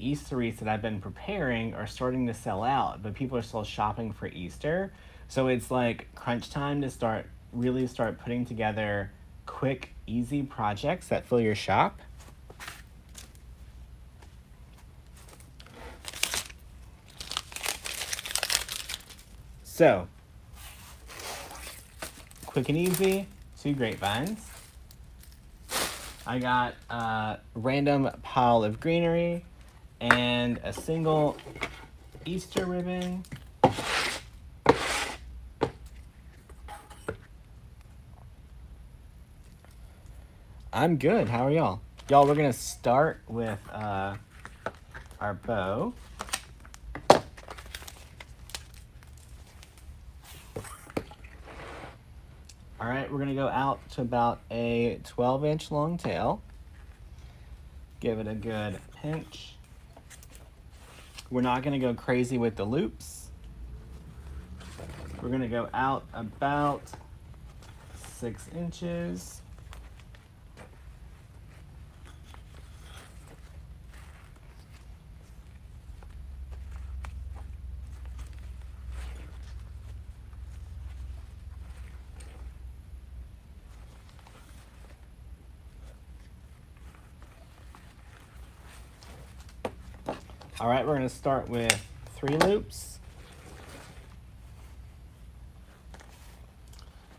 Easter wreaths that I've been preparing are starting to sell out, but people are still shopping for Easter. So it's like crunch time to really start putting together quick, easy projects that fill your shop. So, quick and easy, 2 grapevines. I got a random pile of greenery and a single Easter ribbon. I'm good. How are y'all? Y'all, we're gonna start with our bow. All right, we're gonna go out to about a 12-inch long tail. Give it a good pinch. We're not gonna go crazy with the loops. We're gonna go out about 6 inches. All right, we're gonna start with 3 loops.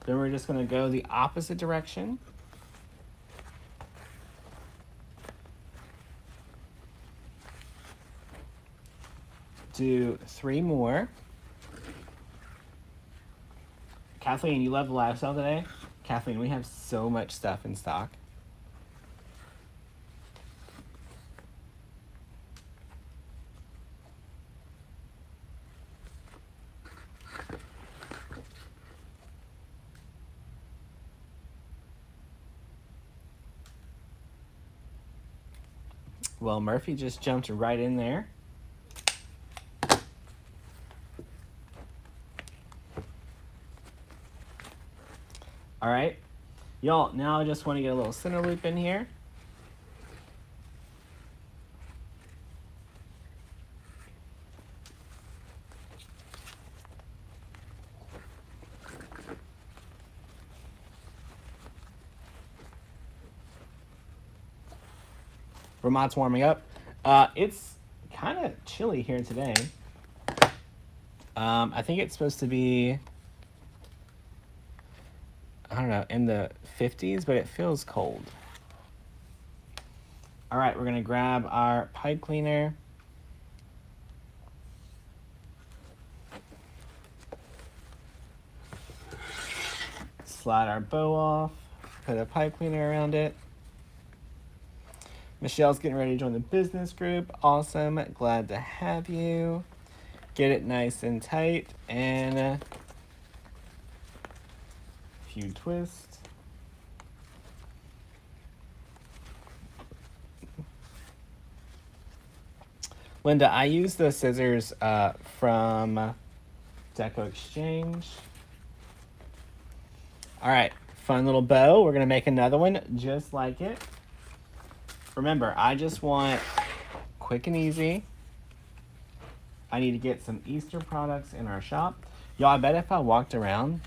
Then we're just gonna go the opposite direction. Do 3 more. Kathleen, you love the lifestyle today? Kathleen, we have so much stuff in stock. Well, Murphy just jumped right in there. All right, y'all, now I just want to get a little center loop in here. Vermont's warming up. It's kind of chilly here today. I think it's supposed to be, I don't know, in the 50s, but it feels cold. All right, we're gonna grab our pipe cleaner. Slide our bow off, put a pipe cleaner around it. Michelle's getting ready to join the business group. Awesome, glad to have you. Get it nice and tight and a few twists. Linda, I use the scissors from DecoExchange. All right, fun little bow. We're gonna make another one just like it. Remember, I just want quick and easy. I need to get some Easter products in our shop. Y'all, I bet if I walked around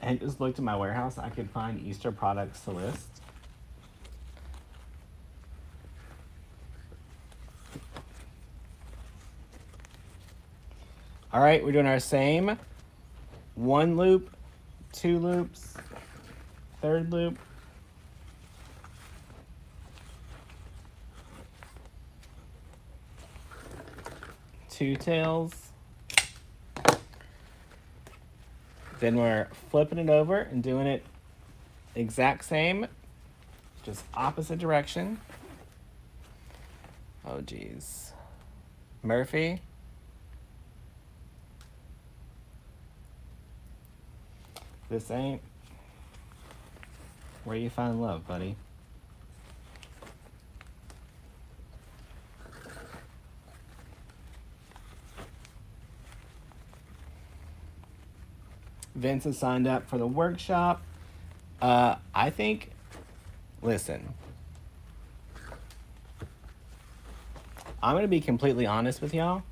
and just looked at my warehouse, I could find Easter products to list. All right, we're doing our same 1 loop, 2 loops, 3rd loop. Two tails. Then we're flipping it over and doing it exact same, just opposite direction. Oh geez. Murphy. This ain't where you find love, buddy. Vince has signed up for the workshop. I think, listen, I'm going to be completely honest with y'all.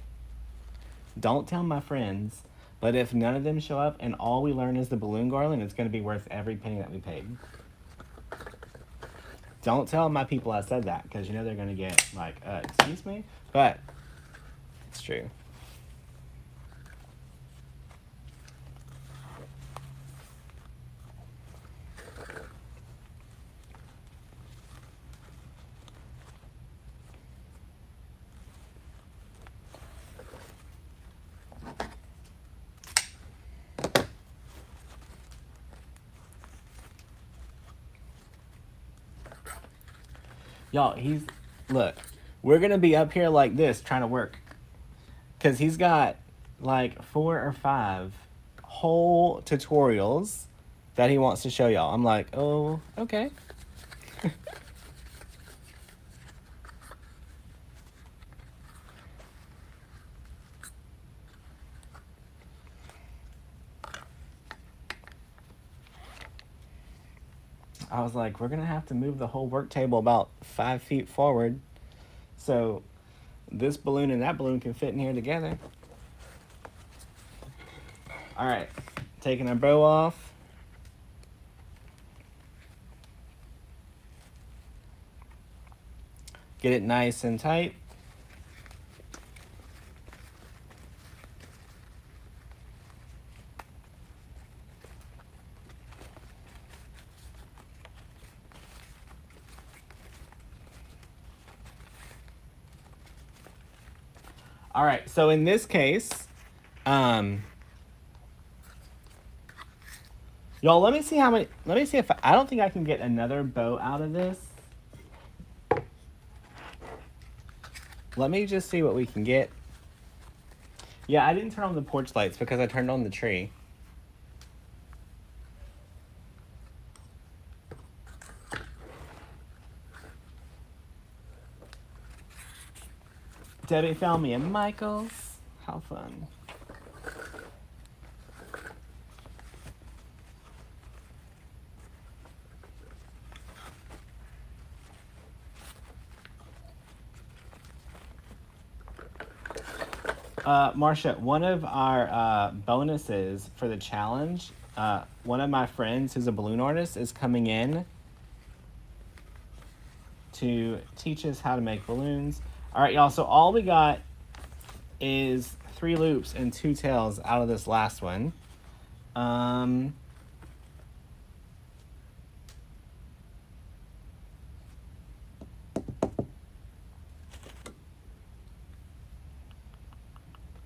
Don't tell my friends, but if none of them show up and all we learn is the balloon garland, it's going to be worth every penny that we paid. Don't tell my people I said that, because you know they're going to get like, excuse me? But it's true. Y'all, look, we're going to be up here like this trying to work. Because he's got like 4 or 5 whole tutorials that he wants to show y'all. I'm like, oh, okay. I was like, we're going to have to move the whole work table about 5 feet forward so this balloon and that balloon can fit in here together. All right, taking our bow off. Get it nice and tight. All right, so in this case, y'all, let me see if I don't think I can get another bow out of this. Let me just see what we can get. Yeah, I didn't turn on the porch lights because I turned on the tree. Debbie found me at Michael's. How fun. Marcia, one of our bonuses for the challenge, one of my friends who's a balloon artist is coming in to teach us how to make balloons. All right, y'all, so all we got is 3 loops and 2 tails out of this last one. I'm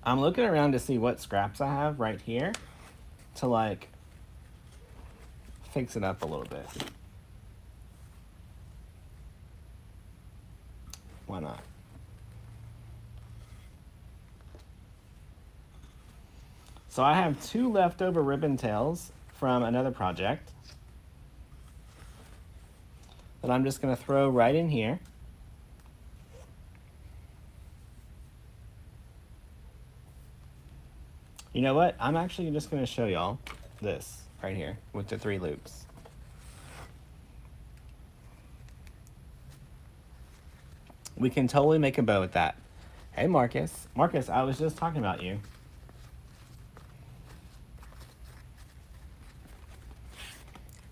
looking around to see what scraps I have right here to like fix it up a little bit. Why not? So I have 2 leftover ribbon tails from another project that I'm just going to throw right in here. You know what? I'm actually just going to show y'all this right here with the 3 loops. We can totally make a bow with that. Hey, Marcus. Marcus, I was just talking about you.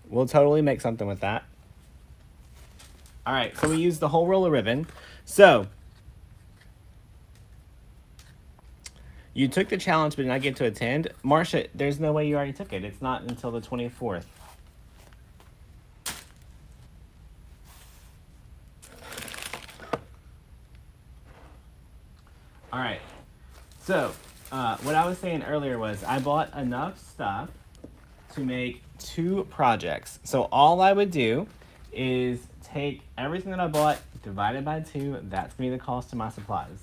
We'll totally make something with that. All right, so we used the whole roll of ribbon. So, you took the challenge but did not get to attend. Marcia, there's no way you already took it. It's not until the 24th. All right, so what I was saying earlier was I bought enough stuff to make 2 projects. So all I would do is take everything that I bought, divide it by 2. That's going to be the cost of my supplies.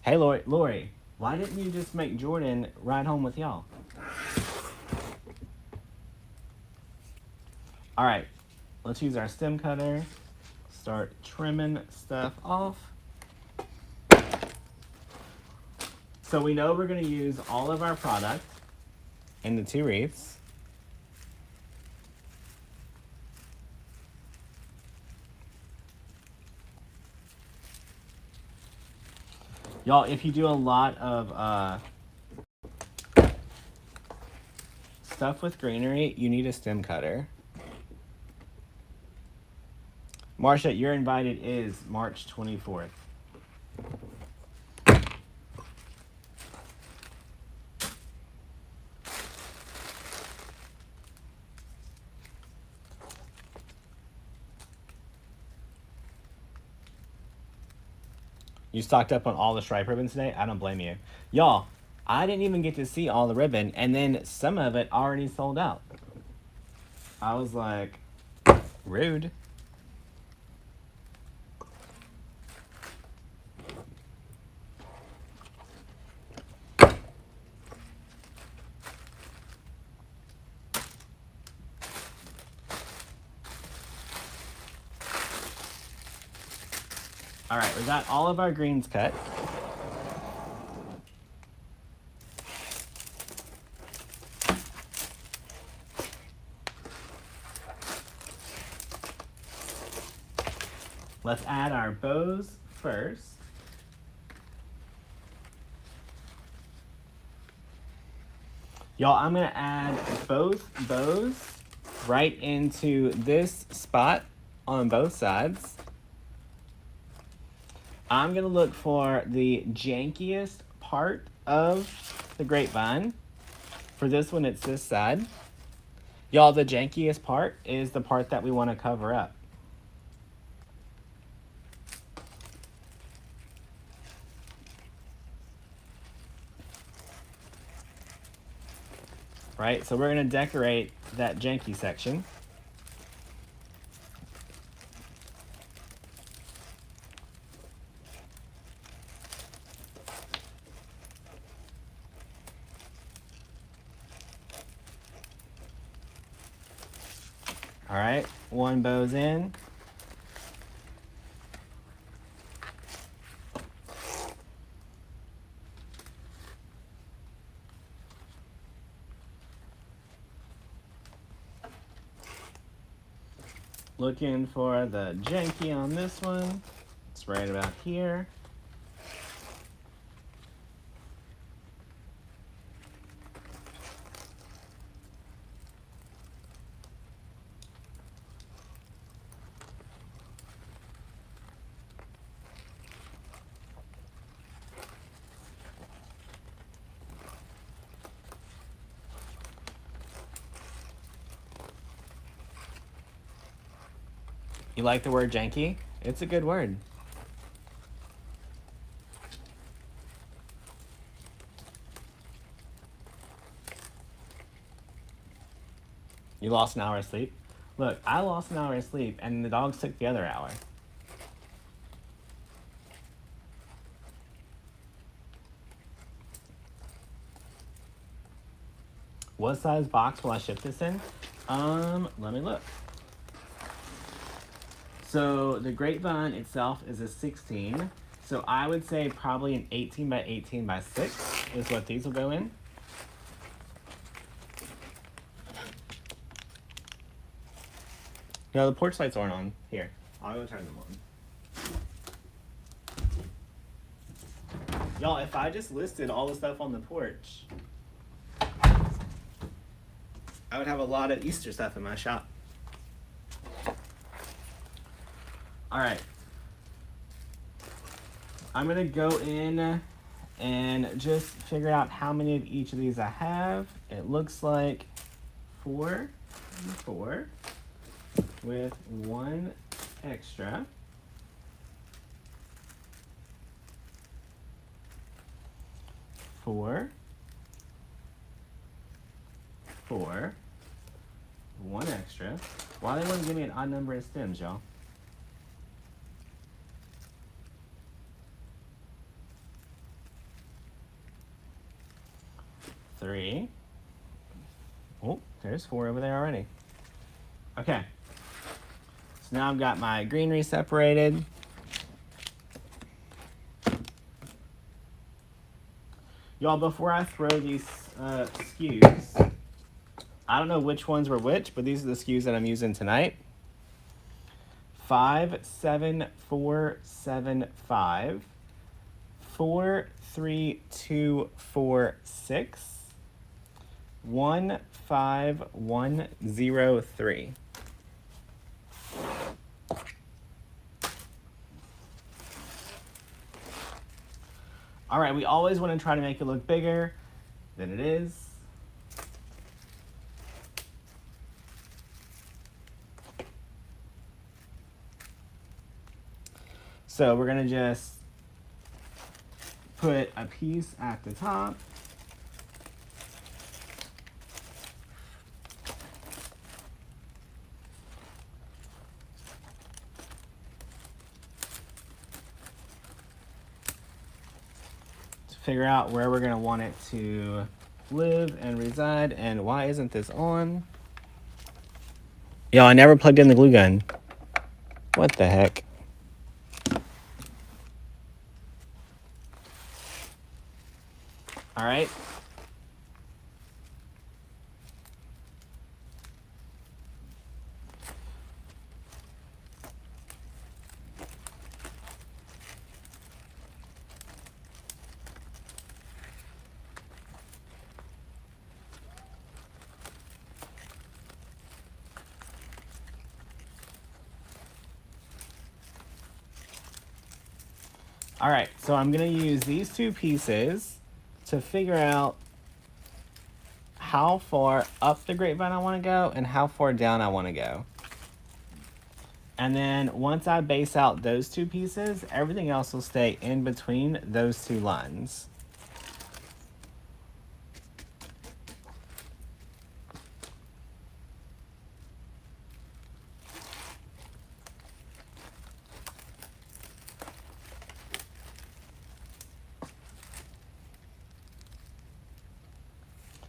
Hey, Lori, why didn't you just make Jordan ride home with y'all? All right, let's use our stem cutter. Start trimming stuff off. So we know we're going to use all of our product. in the 2 wreaths. Y'all, if you do a lot of stuff with greenery, you need a stem cutter. Marcia, your invited is March 24th. You stocked up on all the stripe ribbon today? I don't blame you. Y'all, I didn't even get to see all the ribbon, and then some of it already sold out. I was like, rude. All right, we got all of our greens cut. Let's add our bows first. Y'all, I'm gonna add both bows right into this spot on both sides. I'm gonna look for the jankiest part of the grapevine. For this one, it's this side. Y'all, the jankiest part is the part that we wanna cover up. Right, so we're gonna decorate that janky section. All right, one bow's in. Looking for the janky on this one. It's right about here. You like the word janky? It's a good word. You lost an hour of sleep? Look, I lost an hour of sleep and the dogs took the other hour. What size box will I ship this in? Let me look. So the grapevine itself is a 16. So I would say probably an 18 by 18 by 6 is what these will go in. No, the porch lights aren't on. Here, I'll go turn them on. Y'all, if I just listed all the stuff on the porch, I would have a lot of Easter stuff in my shop. All right. I'm gonna go in and just figure out how many of each of these I have. It looks like 4 and 4 with 1 extra. Four, 4, 1 extra. Why do they want to give me an odd number of stems, y'all? Three. Oh, there's 4 over there already. Okay. So now I've got my greenery separated. Y'all, before I throw these SKUs I don't know which ones were which, but these are the SKUs that I'm using tonight. 57475, 43246, 15103. All right, we always want to try to make it look bigger than it is. So we're gonna just put a piece at the top. To figure out where we're gonna want it to live and reside. And why isn't this on? Yo, I never plugged in the glue gun. What the heck? All right. All right, so I'm gonna use these two pieces to figure out how far up the grapevine I wanna go and how far down I wanna go. And then once I base out those two pieces, everything else will stay in between those two lines.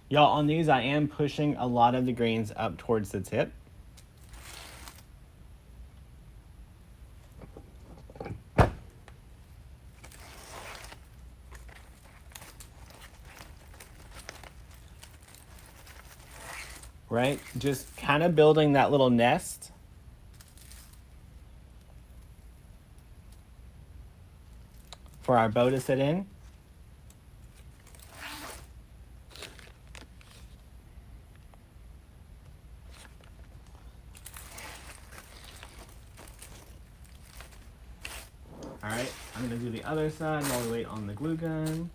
Y'all, on these, I am pushing a lot of the greens up towards the tip. Right? Just kind of building that little nest. For our bow to sit in. All right, I'm gonna do the other side while we wait on the glue gun.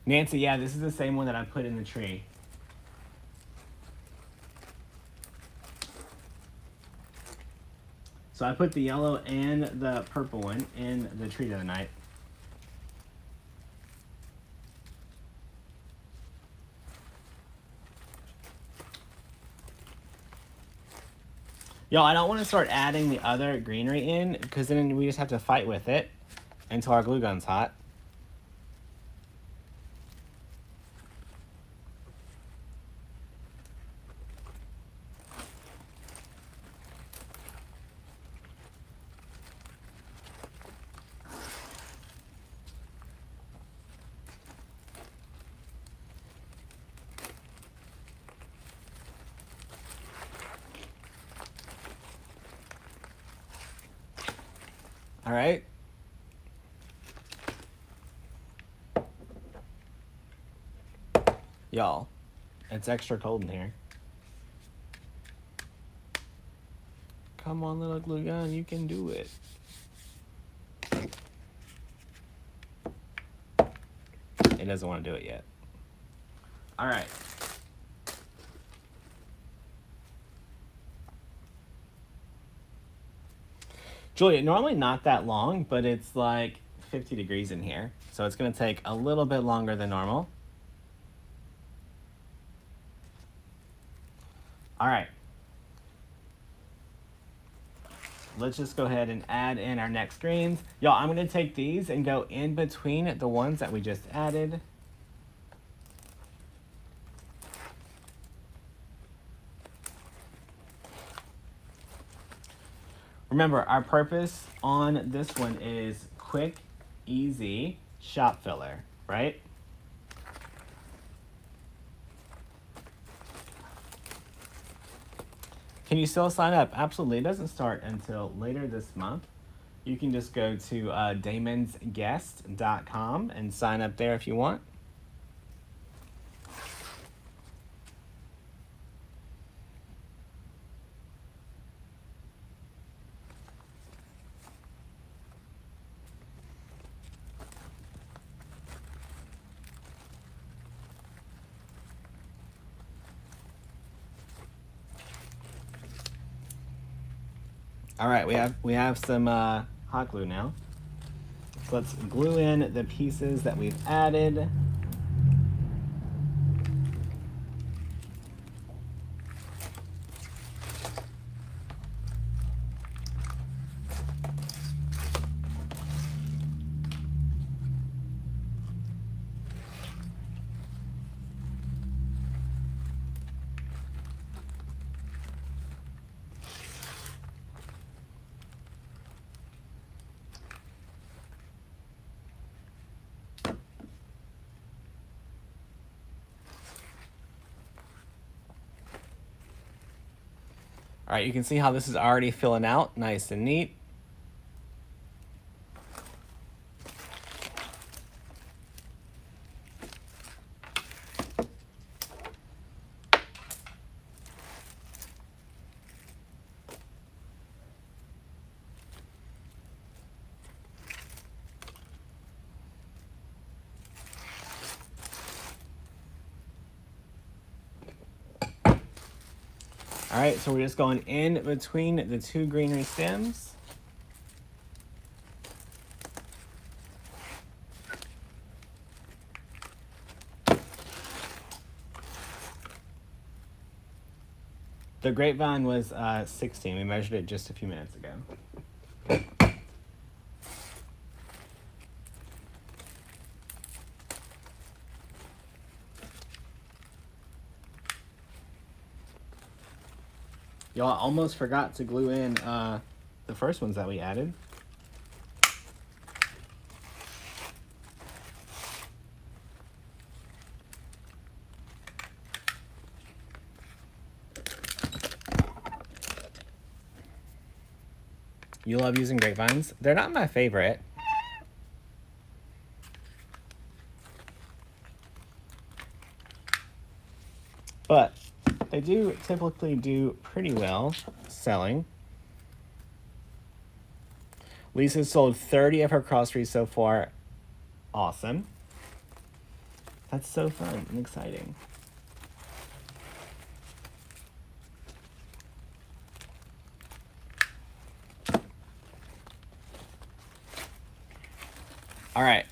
Nancy, yeah, this is the same one that I put in the tree. So I put the yellow and the purple one in the tree the other night. Y'all, I don't want to start adding the other greenery in because then we just have to fight with it until our glue gun's hot. All right. Y'all, it's extra cold in here. Come on, little glue gun, you can do it. It doesn't want to do it yet. All right. Julia, normally not that long, but it's like 50 degrees in here. So it's gonna take a little bit longer than normal. All right. let's just go ahead and add in our next greens. Y'all, I'm gonna take these and go in between the ones that we just added. Remember, our purpose on this one is quick, easy shop filler, right? Can you still sign up? Absolutely. It doesn't start until later this month. You can just go to damonsguest.com and sign up there if you want. All right, we have some hot glue now. So let's glue in the pieces that we've added. All right, you can see how this is already filling out nice and neat. All right, so we're just going in between the two greenery stems. The grapevine was 16. We measured it just a few minutes ago. Y'all, almost forgot to glue in the first ones that we added. You love using grapevines? They're not my favorite. But they do typically do pretty well selling. Lisa's sold 30 of her cross wreaths so far. Awesome. That's so fun and exciting. All right.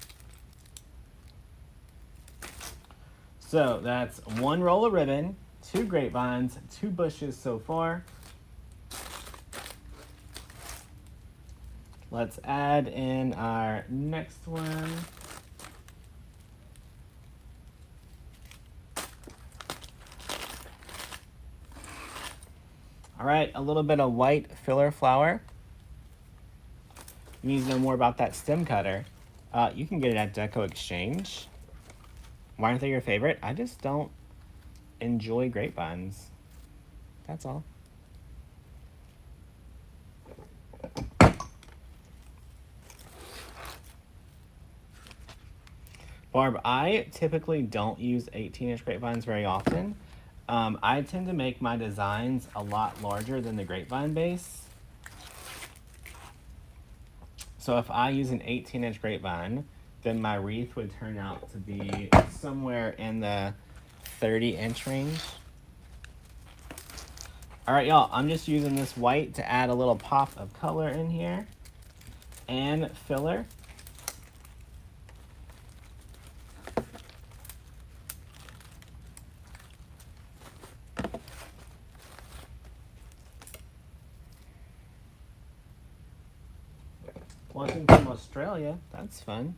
So that's one roll of ribbon, 2 grapevines, 2 bushes so far. Let's add in our next one. All right, a little bit of white filler flower. You need to know more about that stem cutter. You can get it at DecoExchange. Why aren't they your favorite? I just don't enjoy grapevines. That's all. Barb, I typically don't use 18-inch grapevines very often. I tend to make my designs a lot larger than the grapevine base. So if I use an 18-inch grapevine, then my wreath would turn out to be somewhere in the 30-inch range. All right, y'all, I'm just using this white to add a little pop of color in here and filler. Australia. That's fun.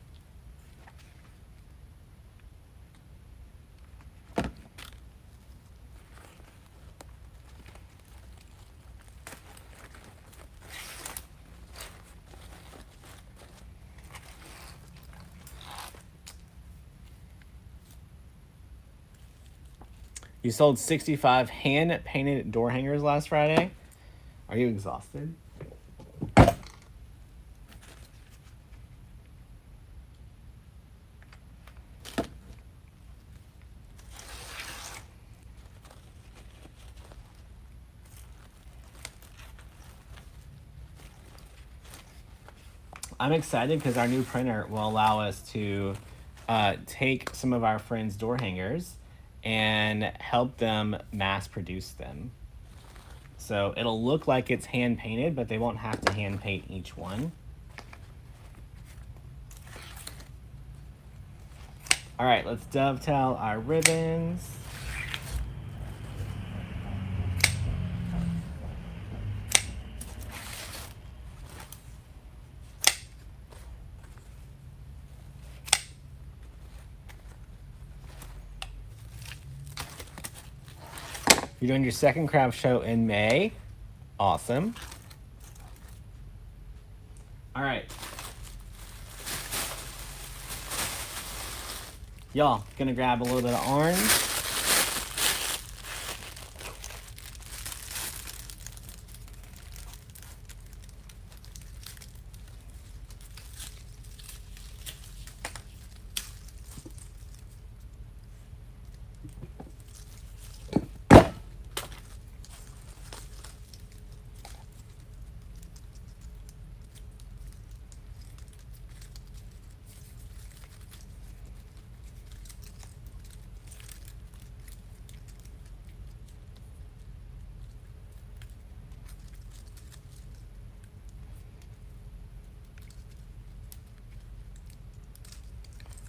You sold 65 hand-painted door hangers last Friday. Are you exhausted? I'm excited because our new printer will allow us to take some of our friends' door hangers and help them mass produce them. So it'll look like it's hand painted, but they won't have to hand paint each one. All right, let's dovetail our ribbons. You're doing your second craft show in May. Awesome. All right. Y'all, gonna grab a little bit of orange.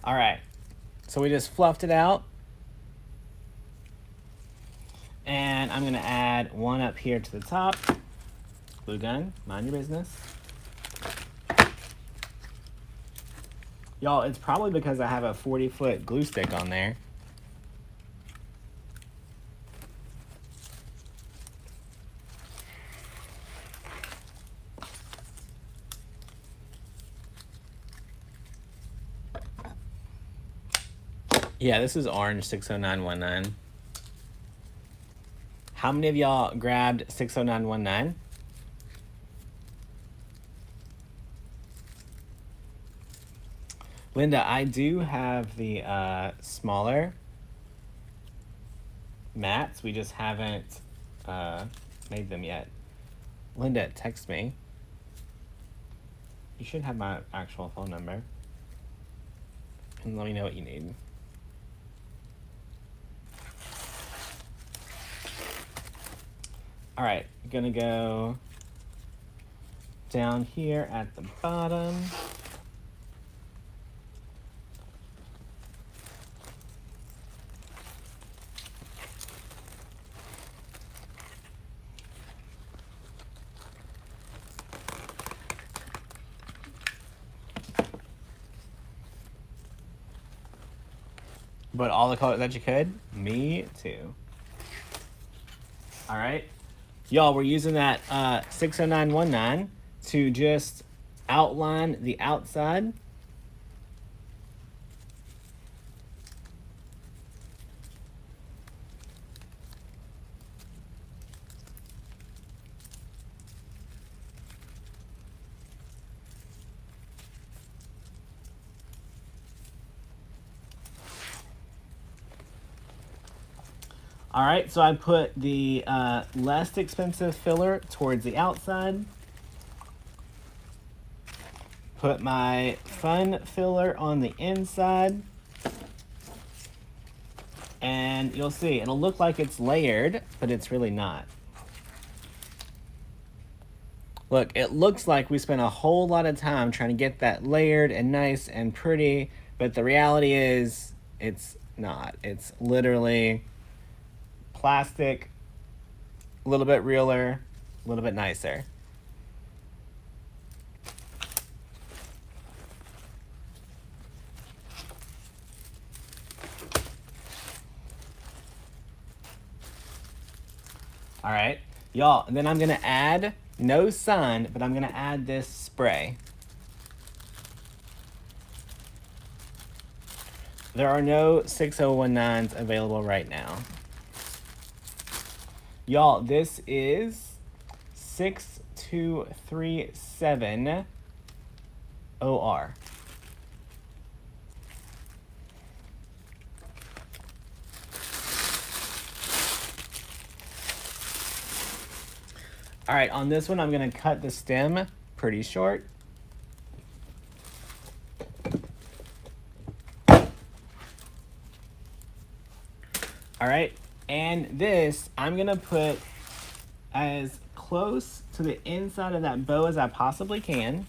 All right, so we just fluffed it out. And I'm gonna add one up here to the top. Glue gun, mind your business. Y'all, it's probably because I have a 40-foot glue stick on there. Yeah, this is orange 60919. How many of y'all grabbed 60919? Linda, I do have the smaller mats. We just haven't made them yet. Linda, text me. You should have my actual phone number. And let me know what you need. All right, gonna go down here at the bottom. But all the colors that you could? Me too. All right. Y'all, we're using that 60919 to just outline the outside. All right, so I put the less expensive filler towards the outside. Put my fun filler on the inside. And you'll see, it'll look like it's layered, but it's really not. Look, it looks like we spent a whole lot of time trying to get that layered and nice and pretty, but the reality is it's not. It's literally plastic, a little bit realer, a little bit nicer. All right, y'all, and then I'm gonna add, no sun, but I'm gonna add this spray. There are no 6019s available right now. Y'all, this is 6237 OR. All right, on this one, I'm gonna cut the stem pretty short. All right, and this, I'm gonna put as close to the inside of that bow as I possibly can.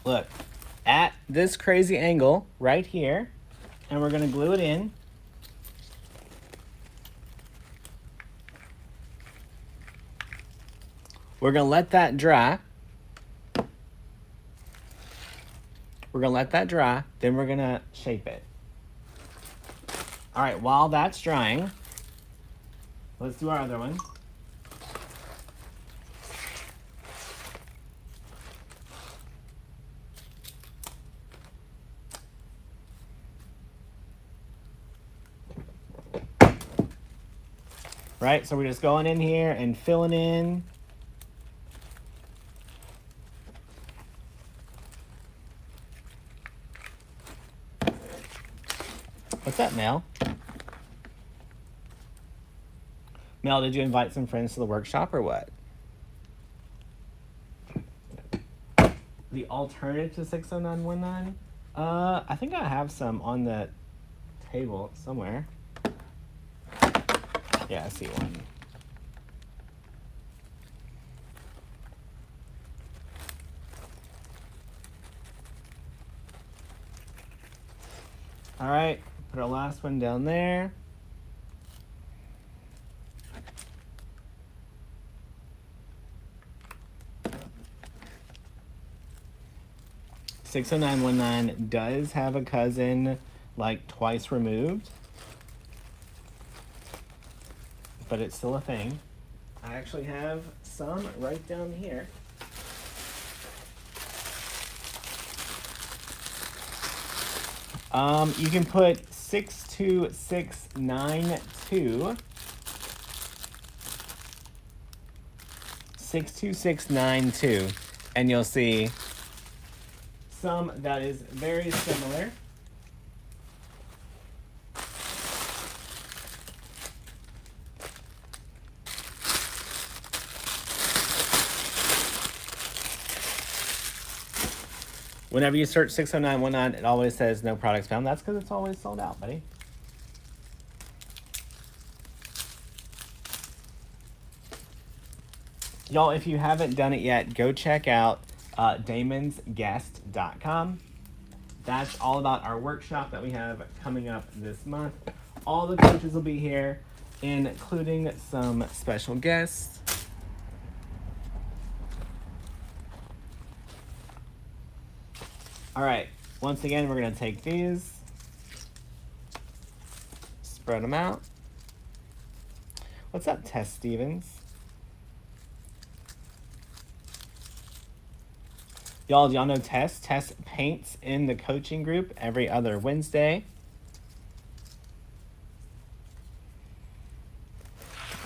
Look, at this crazy angle right here, and we're gonna glue it in. We're gonna let that dry. We're gonna let that dry, then we're gonna shape it. All right, while that's drying, let's do our other one. Right, so we're just going in here and filling in. What's up, Mel? Mel, did you invite some friends to the workshop or what? The alternative to 60919? I think I have some on the table somewhere. Yeah, I see one. All right, put our last one down there. $60919 does have a cousin like twice removed, but it's still a thing. I actually have some right down here. You can put 62692. 62692, and you'll see some that is very similar. Whenever you search 60919, it always says no products found. That's because it's always sold out, buddy. Y'all, if you haven't done it yet, go check out damonsguest.com. That's all about our workshop that we have coming up this month. All the coaches will be here, including some special guests. All right, once again, we're gonna take these, spread them out. What's up, Tess Stevens? Y'all, do y'all know Tess? Tess paints in the coaching group every other Wednesday.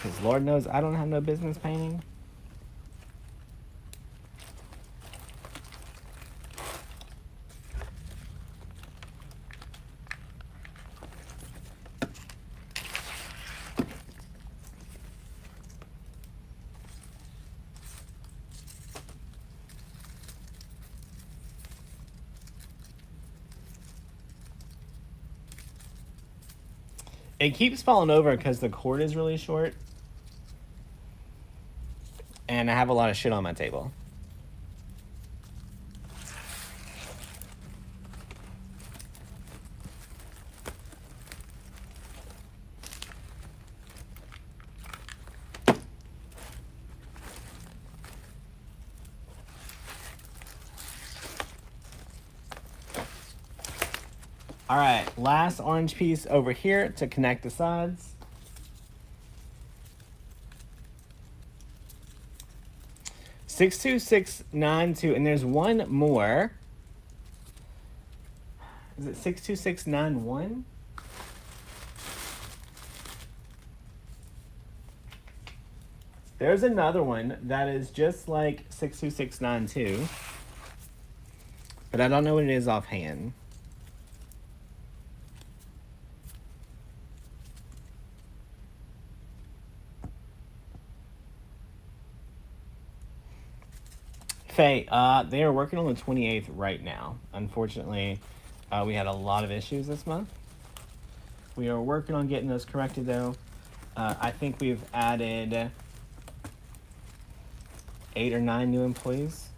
Because Lord knows I don't have no business painting. It keeps falling over because the cord is really short. And I have a lot of shit on my table. All right, last orange piece over here to connect the sides. $62692, and there's one more. Is it 62691? There's another one that is just like 62692, but I don't know what it is offhand. Faye, they are working on the 28th right now. Unfortunately, we had a lot of issues this month. We are working on getting those corrected, though. I think we've added 8 or 9 new employees.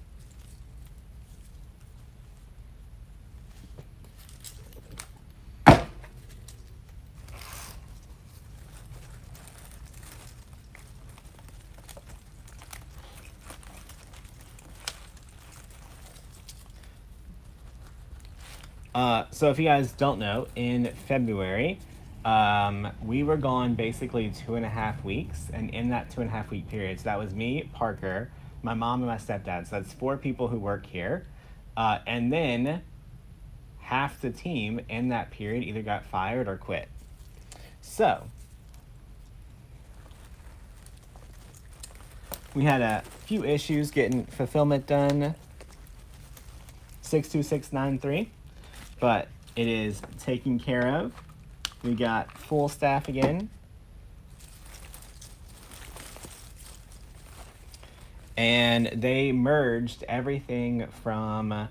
So if you guys don't know, in February, we were gone basically 2.5 weeks, and in that 2.5 week period, so that was me, Parker, my mom, and my stepdad. So that's 4 people who work here, and then half the team in that period either got fired or quit. So we had a few issues getting fulfillment done. 62693. But it is taken care of. We got full staff again. And they merged everything from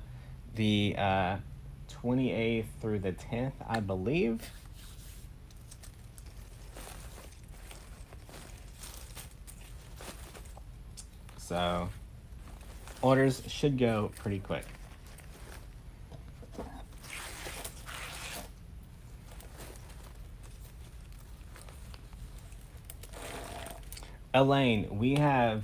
the 28th through the 10th, I believe. So orders should go pretty quick. Elaine, we have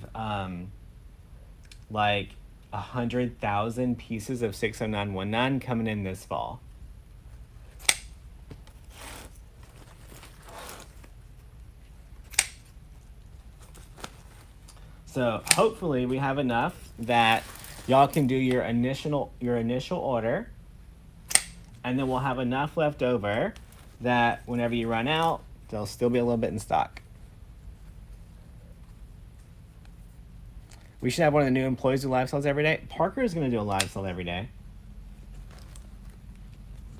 like 100,000 pieces of 60919 coming in this fall. So hopefully we have enough that y'all can do your initial order, and then we'll have enough left over that whenever you run out, there'll still be a little bit in stock. We should have one of the new employees do live sales every day. Parker is going to do a live sale every day.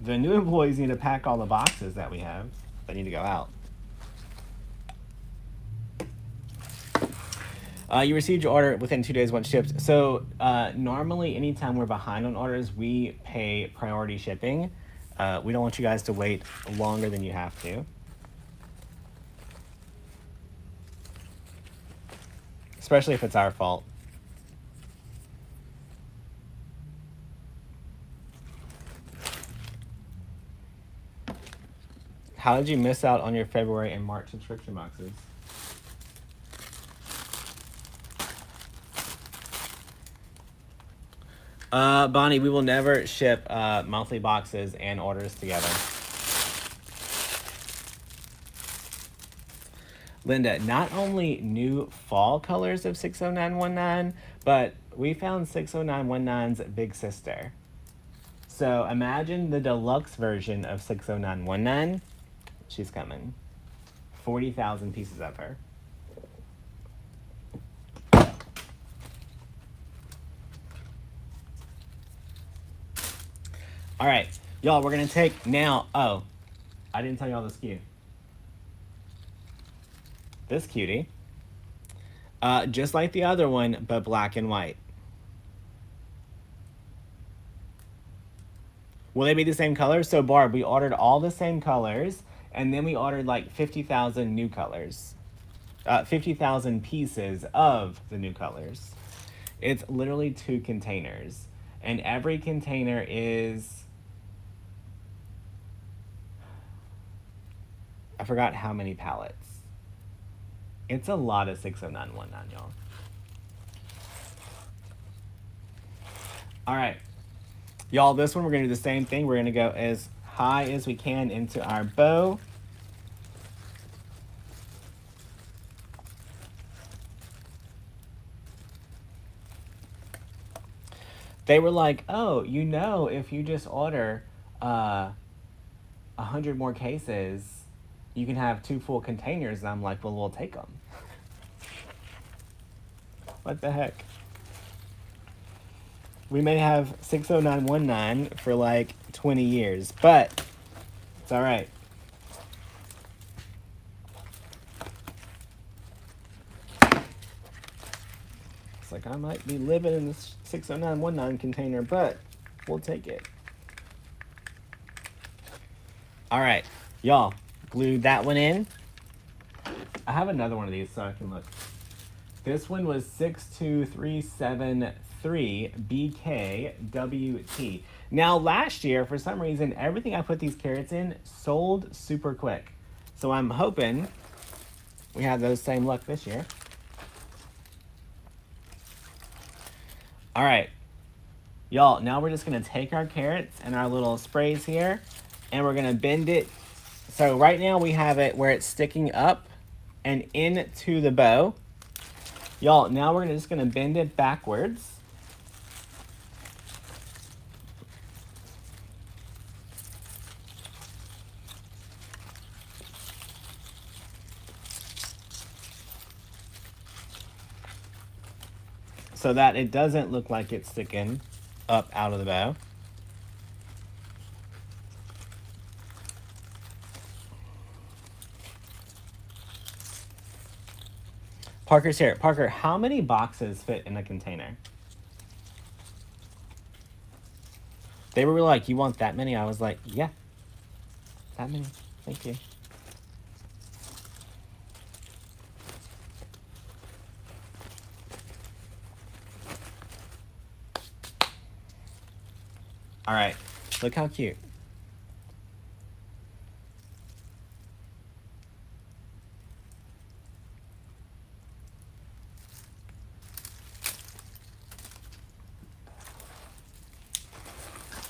The new employees need to pack all the boxes that we have. They need to go out. You received your order within 2 days once shipped. So normally, anytime we're behind on orders, we pay priority shipping. We don't want you guys to wait longer than you have to. Especially if it's our fault. How did you miss out on your February and March subscription boxes? Bonnie, we will never ship monthly boxes and orders together. Linda, not only new fall colors of 60919, but we found 60919's big sister. So imagine the deluxe version of 60919. She's coming. 40,000 pieces of her. All right, y'all, we're gonna take now, oh, I didn't tell y'all the SKU. This cutie, just like the other one, but black and white. Will they be the same colors? So Barb, we ordered all the same colors, and then we ordered like 50,000 new colors. 50,000 pieces of the new colors. It's literally 2 containers, and every container is, I forgot how many pallets. It's a lot of 60919, y'all. All right. Y'all, this one we're going to do the same thing. We're going to go as high as we can into our bow. They were like, oh, you know, if you just order 100 more cases, you can have 2 full containers. And I'm like, well, we'll take them. What the heck? We may have 60919 for like 20 years, but it's all right. It's like I might be living in this 60919 container, but we'll take it. All right, y'all, glued that one in. I have another one of these so I can look. This one was 62373 BKWT. Now, last year, for some reason, everything I put these carrots in sold super quick. So I'm hoping we have those same luck this year. All right, y'all, now we're just gonna take our carrots and our little sprays here, and we're gonna bend it. So right now we have it where it's sticking up and into the bow. Y'all, now we're just gonna bend it backwards. So that it doesn't look like it's sticking up out of the bow. Parker's here. Parker, how many boxes fit in a container? They were like, you want that many? I was like, yeah, that many. Thank you. All right, look how cute.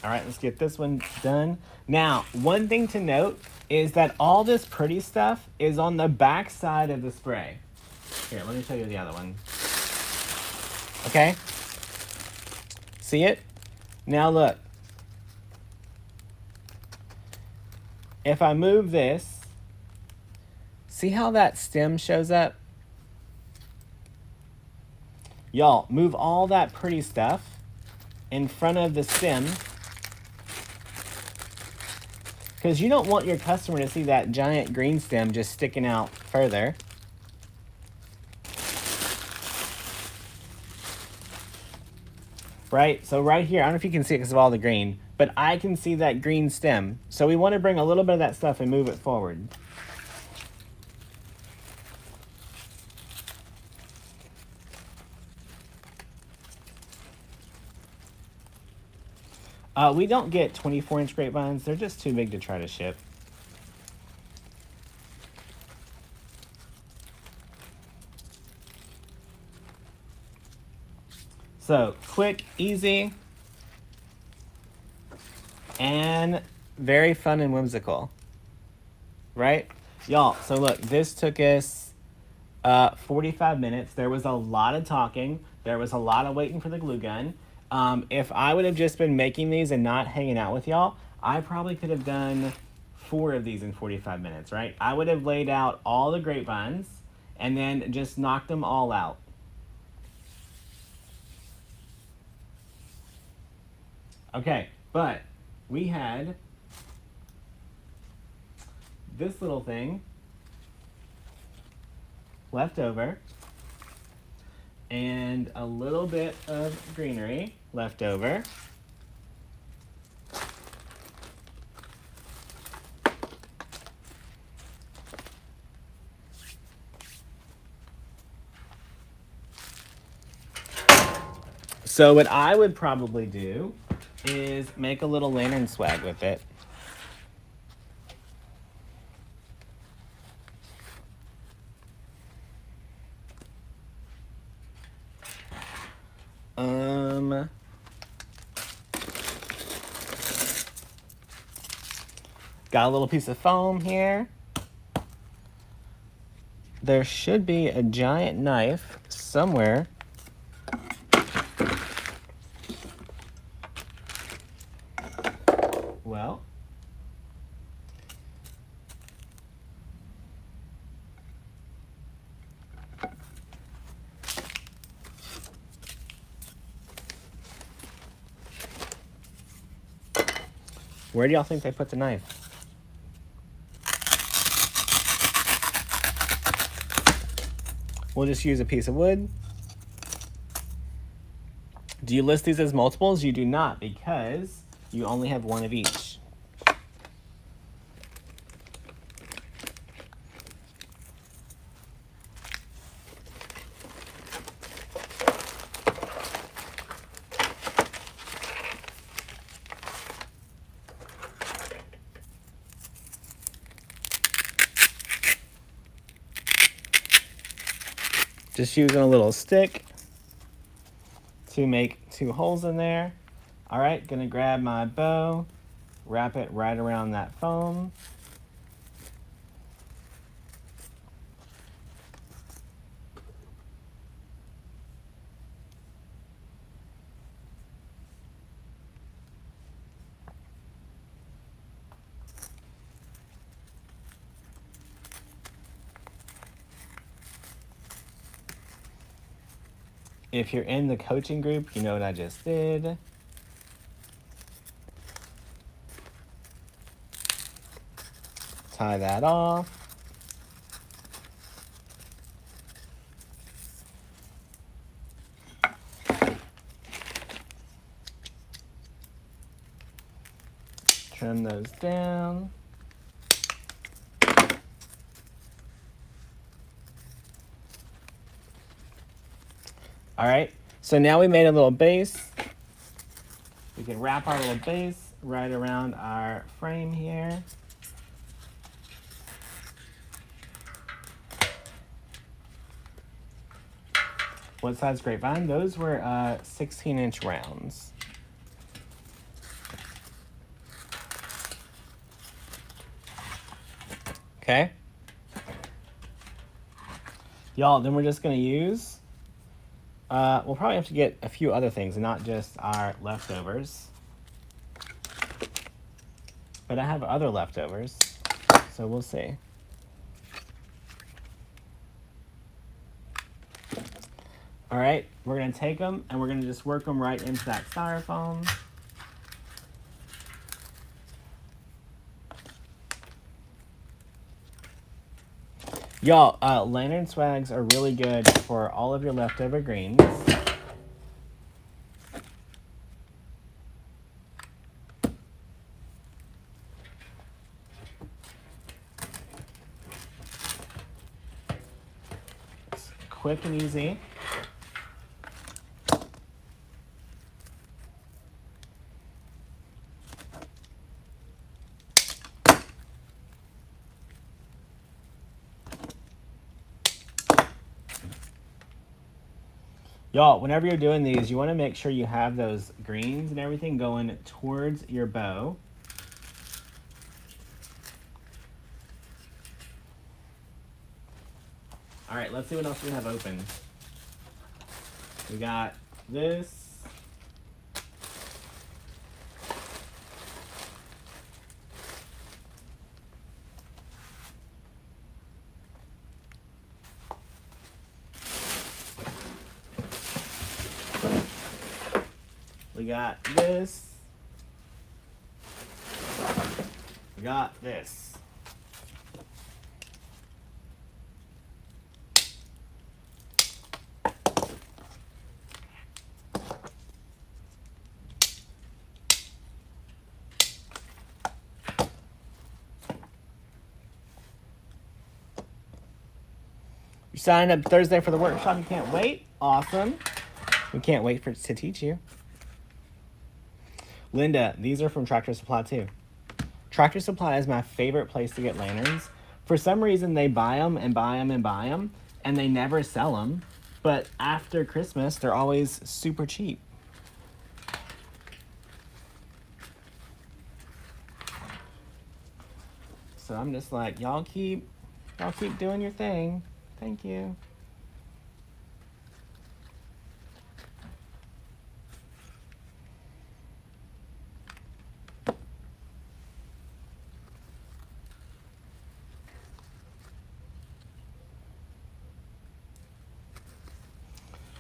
All right, let's get this one done. Now, one thing to note is that all this pretty stuff is on the back side of the spray. Here, let me show you the other one. Okay? See it? Now look. If I move this, see how that stem shows up? Y'all, move all that pretty stuff in front of the stem, because you don't want your customer to see that giant green stem just sticking out further. Right? So right here, I don't know if you can see it because of all the green, but I can see that green stem. So we want to bring a little bit of that stuff and move it forward. We don't get 24-inch grapevines. They're just too big to try to ship. So, quick, easy, and very fun and whimsical. Right? Y'all, so look, this took us 45 minutes. There was a lot of talking. There was a lot of waiting for the glue gun. If I would have just been making these and not hanging out with y'all, I probably could have done 4 of these in 45 minutes, right? I would have laid out all the grapevines and then just knocked them all out. Okay, but we had this little thing left over and a little bit of greenery left over. So what I would probably do is make a little lantern swag with it. Got a little piece of foam here. There should be a giant knife somewhere. Well, where do y'all think they put the knife? We'll just use a piece of wood. Do you list these as multiples? You do not, because you only have one of each. Just using a little stick to make 2 holes in there. All right, gonna grab my bow, wrap it right around that foam. If you're in the coaching group, you know what I just did. Tie that off. Trim those down. All right, so now we made a little base. We can wrap our little base right around our frame here. What size grapevine? Those were 16-inch rounds. Okay. Y'all, then we're just gonna use, we'll probably have to get a few other things, not just our leftovers. But I have other leftovers, so we'll see. All right, we're gonna take them and we're gonna just work them right into that styrofoam. Y'all, lantern swags are really good for all of your leftover greens. It's quick and easy. Y'all, whenever you're doing these, you want to make sure you have those greens and everything going towards your bow. All right, let's see what else we have open. We got this. We got this. We got this. You signed up Thursday for the workshop. You can't wait. Awesome. We can't wait to teach you. Linda, these are from Tractor Supply too. Tractor Supply is my favorite place to get lanterns. For some reason, they buy them and buy them and buy them, and they never sell them. But after Christmas, they're always super cheap. So I'm just like, y'all keep doing your thing. Thank you.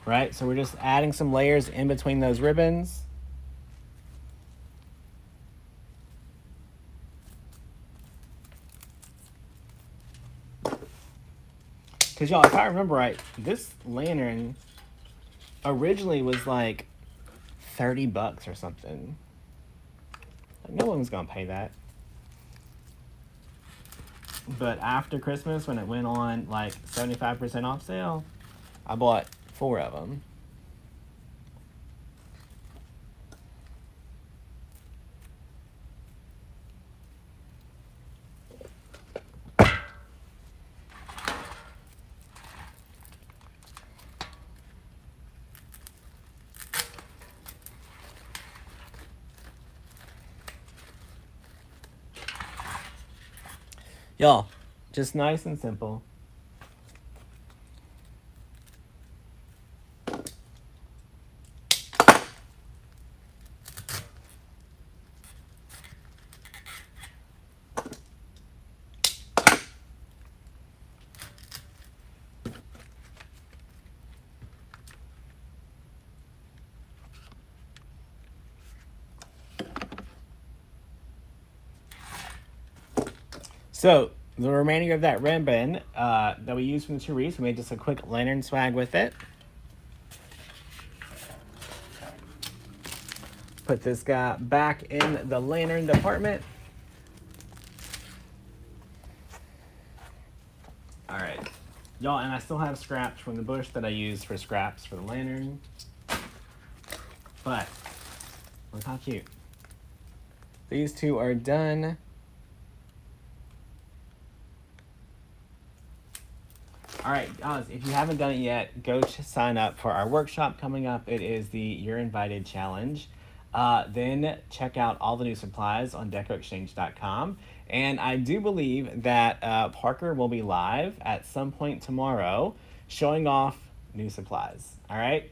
Right, so we're just adding some layers in between those ribbons. Because y'all, if I remember right, this lantern originally was like $30 or something. Like, no one's gonna pay that. But after Christmas, when it went on like 75% off sale, I bought 4 of them. Y'all, just nice and simple. So the remaining of that ribbon that we used from the 2 wreaths, we made just a quick lantern swag with it. Put this guy back in the lantern department. All right, y'all, and I still have scraps from the bush that I used for scraps for the lantern. But look how cute. These 2 are done. All right, guys, if you haven't done it yet, go sign up for our workshop coming up. It is the You're Invited Challenge. Then check out all the new supplies on DecoExchange.com. And I do believe that Parker will be live at some point tomorrow showing off new supplies. All right?